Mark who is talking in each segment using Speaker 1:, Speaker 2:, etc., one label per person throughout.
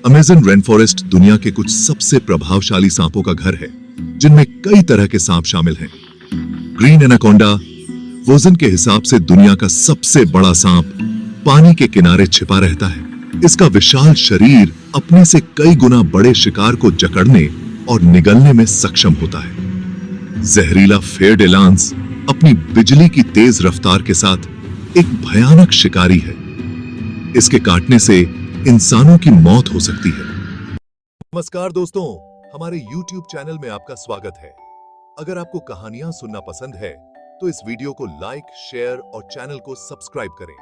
Speaker 1: Amazon rain forest दुनिया के कुछ सबसे प्रभावशाली सांपों का घर है, जिनमें कई तरह के सांप शामिल हैं। ग्रीन एनाकोंडा वजन के हिसाब से दुनिया का सबसे बड़ा सांप पानी के किनारे छिपा रहता है। इसका विशाल शरीर अपने से कई गुना बड़े शिकार को जकड़ने और निगलने में सक्षम होता है। जहरीला फेर डे लांस अपनी बिजली की तेज रफ्तार के साथ एक भयानक शिकारी है। इसके काटने से इंसानों की मौत हो सकती है। नमस्कार दोस्तों, हमारे YouTube चैनल में आपका स्वागत है। अगर आपको कहानियां सुनना पसंद है तो इस वीडियो को लाइक, शेयर और चैनल को सब्सक्राइब करें।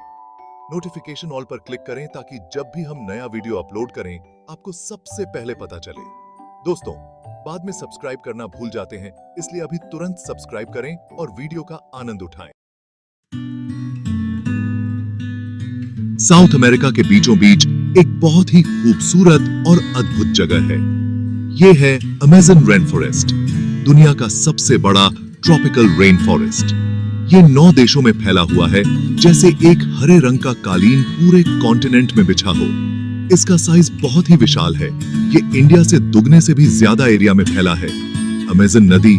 Speaker 1: नोटिफिकेशन ऑल पर क्लिक करें ताकि जब भी हम नया वीडियो अपलोड करें आपको सबसे पहले पता चले। दोस्तों, बाद में सब्सक्राइब करना भूल जाते हैं, इसलिए अभी तुरंत सब्सक्राइब करें और वीडियो का आनंद उठाएं। साउथ अमेरिका के बीचों बीच एक बहुत ही खूबसूरत और अद्भुत जगह है। यह है अमेज़न रेन फॉरेस्ट, दुनिया का सबसे बड़ा ट्रॉपिकल रेन फॉरेस्ट। यह 9 देशों में फैला हुआ है, जैसे एक हरे रंग का कालीन पूरे कॉन्टिनेंट में बिछा हो। इसका साइज बहुत ही विशाल है। यह इंडिया से दुगने से भी ज्यादा एरिया में फैला है। अमेज़न नदी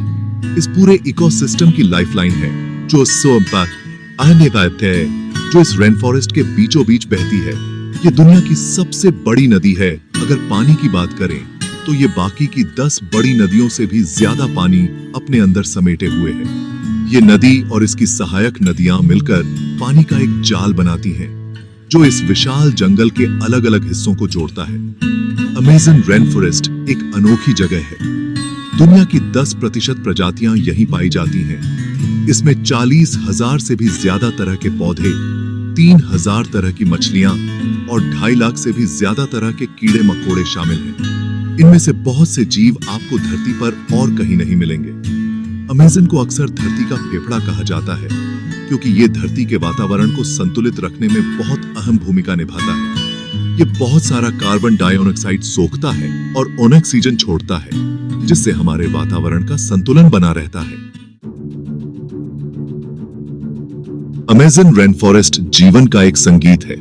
Speaker 1: इस पूरे इकोसिस्टम की लाइफलाइन है, जो इस रेन फॉरेस्ट के बीचों बीच बहती है। ये दुनिया की सबसे बड़ी नदी है। अगर पानी की बात करें तो ये बाकी की 10 बड़ी नदियों से भी ज्यादा पानी अपने अंदर समेटे हुए है। ये नदी और इसकी सहायक नदियां मिलकर पानी का एक जाल बनाती हैं, जो इस विशाल जंगल के अलग अलग हिस्सों को जोड़ता है। अमेज़न रेन फॉरेस्ट एक अनोखी जगह है। दुनिया की 10% प्रजातियां यहीं पाई जाती हैं। इसमें 40,000 से भी ज्यादा तरह के पौधे, 3,000 तरह की मछलियां और 2.5 लाख से भी ज्यादा तरह के कीड़े मकोड़े शामिल हैं। इनमें से बहुत से जीव आपको धरती पर और कहीं नहीं मिलेंगे। अमेज़न को अक्सर धरती का फेफड़ा कहा जाता है, क्योंकि ये धरती के वातावरण को संतुलित रखने में बहुत अहम भूमिका निभाता है। ये बहुत सारा कार्बन डाइऑक्साइड सोखता है और ऑक्सीजन छोड़ता है, जिससे हमारे वातावरण का संतुलन बना रहता है। अमेज़न रेन फॉरेस्ट जीवन का एक संगीत है।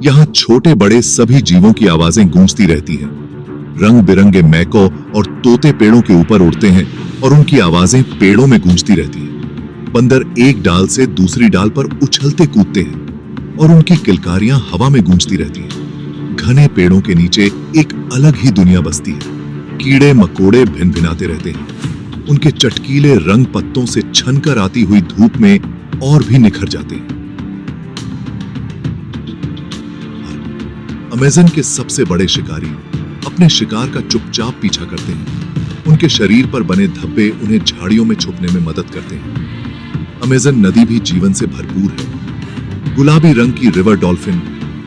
Speaker 1: यहाँ छोटे बड़े सभी जीवों की आवाजें गूंजती रहती हैं। रंग बिरंगे मैको और तोते पेड़ों के ऊपर उड़ते हैं और उनकी आवाजें पेड़ों में गूंजती रहती हैं। बंदर एक डाल से दूसरी डाल पर उछलते कूदते हैं और उनकी किलकारियां हवा में गूंजती रहती हैं। घने पेड़ों के नीचे एक अलग ही दुनिया बसती है। कीड़े मकोड़े भिनभिनाते रहते हैं। उनके चटकीले रंग पत्तों से छनकर आती हुई धूप में और भी निखर जाते हैं। अमेज़न के सबसे बड़े शिकारी अपने शिकार का चुपचाप पीछा करते हैं। उनके शरीर पर बने धब्बे उन्हें झाड़ियों में छुपने में मदद करते हैं। अमेज़न नदी भी जीवन से भरपूर है। गुलाबी रंग की रिवर डॉल्फिन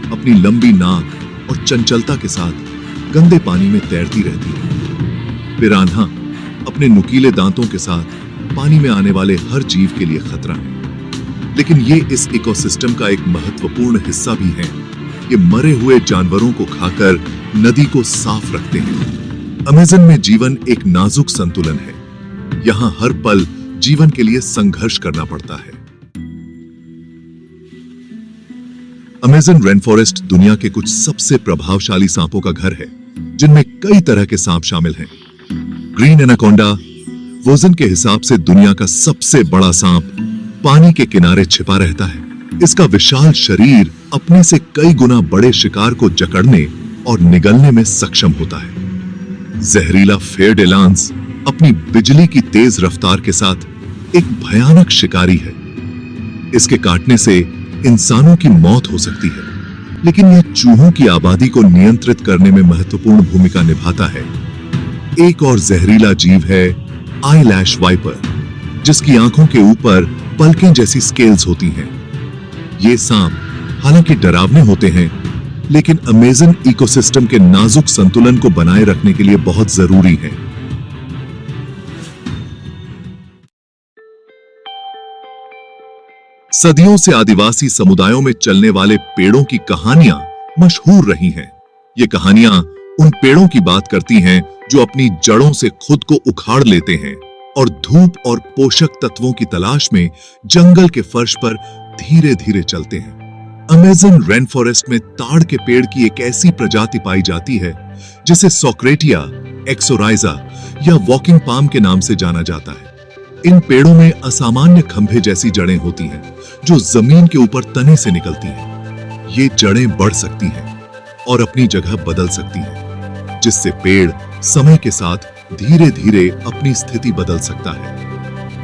Speaker 1: अपनी लंबी नाक और चंचलता के साथ गंदे पानी में तैरती रहती है। पिरान्हा अपने नुकीले दांतों के साथ पानी में आने वाले हर जीव के लिए खतरा है, लेकिन ये इस इकोसिस्टम का एक महत्वपूर्ण हिस्सा भी है। ये मरे हुए जानवरों को खाकर नदी को साफ रखते हैं। अमेज़न में जीवन एक नाजुक संतुलन है। यहाँ हर पल जीवन के लिए संघर्ष करना पड़ता है। अमेज़न रेन फॉरेस्ट दुनिया के कुछ सबसे प्रभावशाली सांपों का घर है, जिनमें कई तरह के सांप शामिल हैं। ग्रीन एनाकोंडा वजन के हिसाब से दुनिया का सबसे बड़ा सांप पानी के किनारे छिपा रहता है। इसका विशाल शरीर अपने से कई गुना बड़े शिकार को जकड़ने और निगलने में सक्षम होता है। जहरीला फेर डे लांस अपनी बिजली की तेज रफ्तार के साथ एक भयानक शिकारी है। इसके काटने से इंसानों की मौत हो सकती है, लेकिन यह चूहों की आबादी को नियंत्रित करने में महत्वपूर्ण भूमिका निभाता है। एक और जहरीला जीव है आईलैश वाइपर, जिसकी आंखों के ऊपर पलकें जैसी स्केल्स होती हैं। ये सांप हालांकि डरावने होते हैं, लेकिन अमेज़न इकोसिस्टम के नाजुक संतुलन को बनाए रखने के लिए बहुत जरूरी है। सदियों से आदिवासी समुदायों में चलने वाले पेड़ों की कहानियां मशहूर रही हैं। ये कहानियां उन पेड़ों की बात करती हैं जो अपनी जड़ों से खुद को उखाड़ लेते हैं और धूप और पोषक तत्वों की तलाश में जंगल के फर्श पर धीरे धीरे चलते हैं। अमेज़न रेन फॉरेस्ट में ताड़ के पेड़ की एक ऐसी प्रजाति पाई जाती है जिसे सोक्रेटिया, एक्सोराइजा या वॉकिंग पाम के नाम से जाना जाता है। इन पेड़ों में असामान्य खंभे जैसी जड़ें होती हैं जो जमीन के ऊपर तने से निकलती हैं। ये जड़ें बढ़ सकती हैं और अपनी जगह बदल सकती हैं, जिससे पेड़ समय के साथ धीरे धीरे अपनी स्थिति बदल सकता है।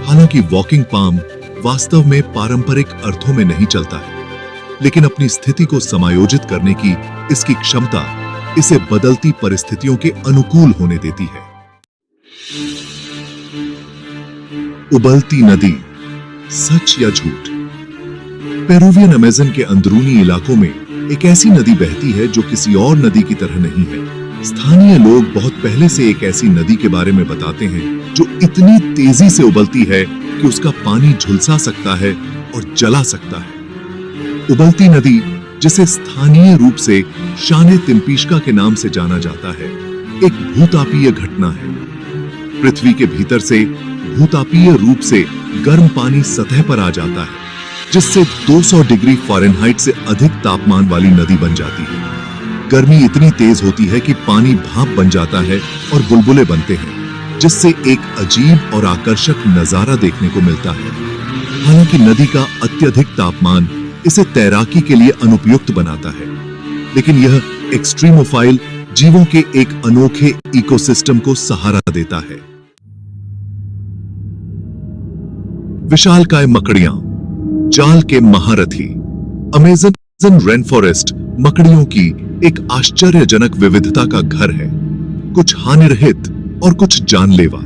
Speaker 1: हालांकि वॉकिंग पाम वास्तव में पारंपरिक अर्थों में नहीं चलता है, लेकिन अपनी स्थिति को समायोजित करने की इसकी क्षमता इसे बदलती परिस्थितियों के अनुकूल होने देती है। उबलती नदी, सच या झूठ? पेरुवियन अमेज़न के अंदरूनी इलाकों में एक ऐसी नदी बहती है जो किसी और नदी की तरह नहीं है। स्थानीय लोग बहुत पहले से एक ऐसी नदी के बारे में बताते हैं जो इतनी तेजी से उबलती है कि उसका पानी झुलसा सकता है और जला सकता है। उबलती नदी, जिसे स्थानीय रूप से शाने तिम्पिश्का के नाम से जाना जाता है, एक भूतापीय घटना है। पृथ्वी के भीतर से भूतापीय रूप से गर्म पानी सतह पर आ जाता है, जिससे 200 डिग्री फ़ारेनहाइट से अधिक तापमान वाली नदी बन जाती है। गर्मी इतनी तेज होती है कि पानी भाप बन जाता है और बुलबुले बनते हैं, जिससे एक अजीब और आकर्षक नजारा देखने को मिलता है। हालांकि नदी का अत्यधिक तापमान इसे तैराकी के लिए अनुपयुक्त बनाता है, लेकिन यह एक्सट्रीमोफाइल जीवों के एक अनोखे इकोसिस्टम को सहारा देता है। विशालकाय मकड़ियां, जाल के महारथी। अमेज़न रेन फॉरेस्ट मकड़ियों की एक आश्चर्यजनक विविधता का घर है, कुछ हानिरहित और कुछ जानलेवा।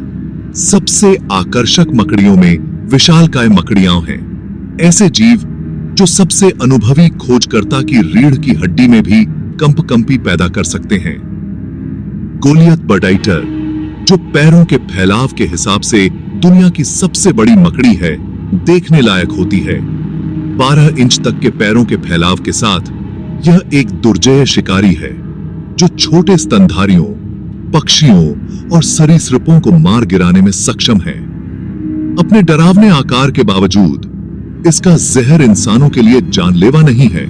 Speaker 1: सबसे आकर्षक मकड़ियों में विशालकाय मकड़ियां हैं, ऐसे जीव जो सबसे अनुभवी खोजकर्ता की रीढ़ की हड्डी में भी कंपकंपी पैदा कर सकते हैं। गोलियत बर्डाइटर, जो पैरों के फैलाव के हिसाब से दुनिया की सबसे बड़ी मकड़ी है, देखने लायक होती है। 12 इंच तक के पैरों के फैलाव के साथ यह एक दुर्जय शिकारी है जो छोटे स्तनधारियों, पक्षियों और सरीसृपों को मार गिराने में सक्षम है। अपने डरावने आकार के बावजूद इसका जहर इंसानों के लिए जानलेवा नहीं है।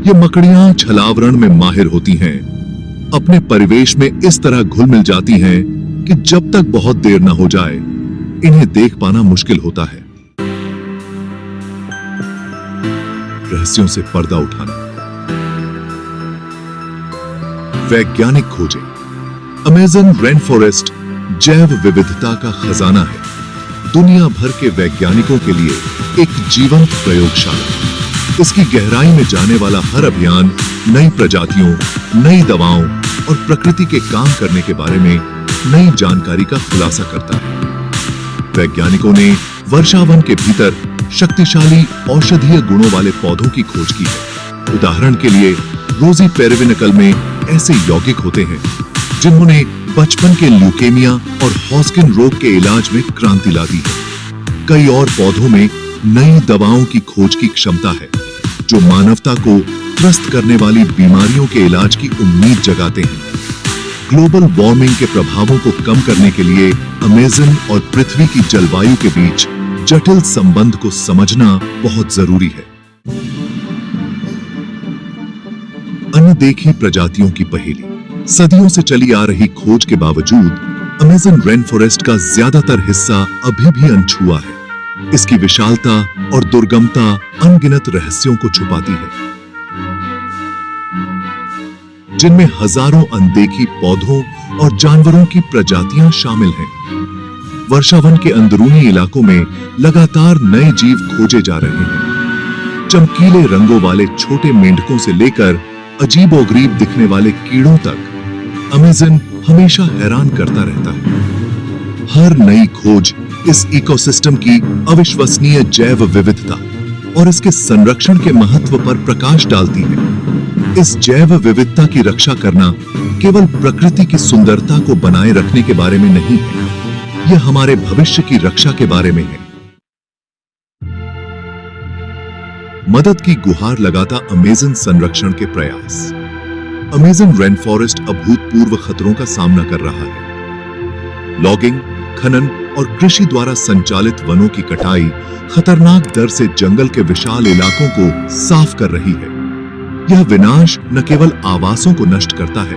Speaker 1: ये मकड़ियां छलावरण में माहिर होती हैं, अपने परिवेश में इस तरह घुल मिल जाती हैं कि जब तक बहुत देर न हो जाए इन्हें देख पाना मुश्किल होता है। रहस्यों से पर्दा उठाना। वैज्ञानिक खोजें। अमेज़न रेन फॉरेस्ट जैव विविधता का खजाना है, दुनिया भर के वैज्ञानिकों के लिए एक जीवंत प्रयोगशाला। इसकी गहराई में जाने वाला हर अभियान नई प्रजातियों, नई दवाओं और प्रकृति के काम करने के बारे में नई जानकारी का खुलासा करता है। वैज्ञानिकों ने वर्षावन के भीतर शक्तिशाली औषधीय गुणों वाले पौधों की खोज की है। उदाहरण के लिए रोजी पेरिविनकल में ऐसे यौगिक होते हैं जिन्होंने बचपन के ल्यूकेमिया और हॉस्किन रोग के इलाज में क्रांति ला दी है। कई और पौधों में नई दवाओं की खोज की क्षमता है जो मानवता को त्रस्त करने वाली बीमारियों के इलाज की उम्मीद जगाते हैं। ग्लोबल वार्मिंग के प्रभावों को कम करने के लिए अमेज़न और पृथ्वी की जलवायु के बीच जटिल संबंध को समझना बहुत जरूरी है। अनदेखी प्रजातियों की पहेली। सदियों से चली आ रही खोज के बावजूद अमेज़न रेन फॉरेस्ट का ज्यादातर हिस्सा अभी भी अनछुआ है। इसकी विशालता और दुर्गमता अनगिनत रहस्यों को छुपाती है, जिनमें हजारों अनदेखी पौधों और जानवरों की प्रजातियां शामिल हैं। वर्षावन के अंदरूनी इलाकों में लगातार नए जीव खोजे जा रहे हैं। चमकीले रंगों वाले छोटे मेंढकों से लेकर अजीबोगरीब दिखने वाले कीड़ों तक अमेज़न हमेशा हैरान करता रहता है। हर नई खोज इस इकोसिस्टम की अविश्वसनीय जैव विविधता और इसके संरक्षण के महत्व पर प्रकाश डालती है। इस जैव विविधता की रक्षा करना केवल प्रकृति की सुंदरता को बनाए रखने के बारे में नहीं है, यह हमारे भविष्य की रक्षा के बारे में है। मदद की गुहार लगाता अमेज़न संरक्षण के प्रयास। अमेज़न रेन फॉरेस्ट अभूतपूर्व खतरों का सामना कर रहा है। लॉगिंग, खनन और कृषि द्वारा संचालित वनों की कटाई खतरनाक दर से जंगल के विशाल इलाकों को साफ कर रही है। यह विनाश न केवल आवासों को नष्ट करता है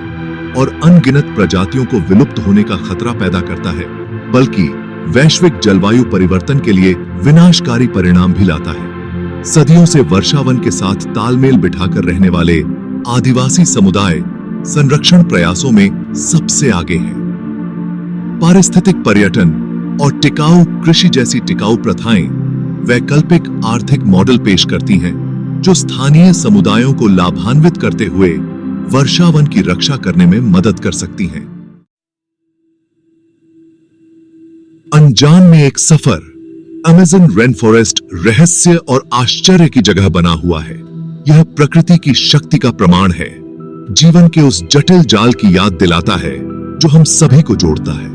Speaker 1: और अनगिनत प्रजातियों को विलुप्त होने का खतरा पैदा करता है, बल्कि वैश्विक जलवायु परिवर्तन के लिए विनाशकारी परिणाम भी लाता है। सदियों से वर्षावन के साथ तालमेल बिठाकर रहने वाले आदिवासी समुदाय संरक्षण प्रयासों में सबसे आगे हैं। पारिस्थितिक पर्यटन और टिकाऊ कृषि जैसी टिकाऊ प्रथाएं वैकल्पिक आर्थिक मॉडल पेश करती हैं, जो स्थानीय समुदायों को लाभान्वित करते हुए वर्षावन की रक्षा करने में मदद कर सकती हैं। अनजान में एक सफर। अमेज़न रेन फॉरेस्ट रहस्य और आश्चर्य की जगह बना हुआ है। यह प्रकृति की शक्ति का प्रमाण है, जीवन के उस जटिल जाल की याद दिलाता है जो हम सभी को जोड़ता है।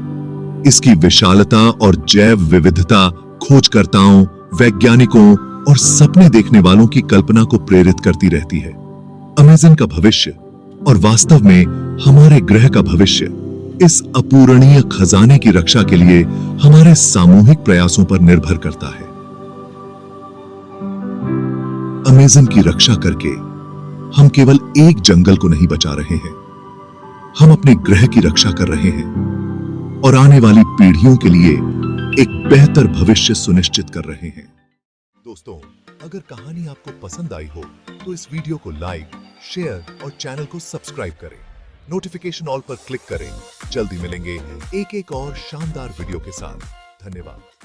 Speaker 1: इसकी विशालता और जैव विविधता खोजकर्ताओं, वैज्ञानिकों और सपने देखने वालों की कल्पना को प्रेरित करती रहती है। अमेज़न का भविष्य और वास्तव में हमारे ग्रह का भविष्य इस अपूरणीय खजाने की रक्षा के लिए हमारे सामूहिक प्रयासों पर निर्भर करता है। अमेज़न की रक्षा करके हम केवल एक जंगल को नहीं बचा रहे हैं, हम अपने ग्रह की रक्षा कर रहे हैं और आने वाली पीढ़ियों के लिए एक बेहतर भविष्य सुनिश्चित कर रहे हैं। दोस्तों, अगर कहानी आपको पसंद आई हो तो इस वीडियो को लाइक, शेयर और चैनल को सब्सक्राइब करें। नोटिफिकेशन ऑल पर क्लिक करें। जल्दी मिलेंगे एक और शानदार वीडियो के साथ। धन्यवाद।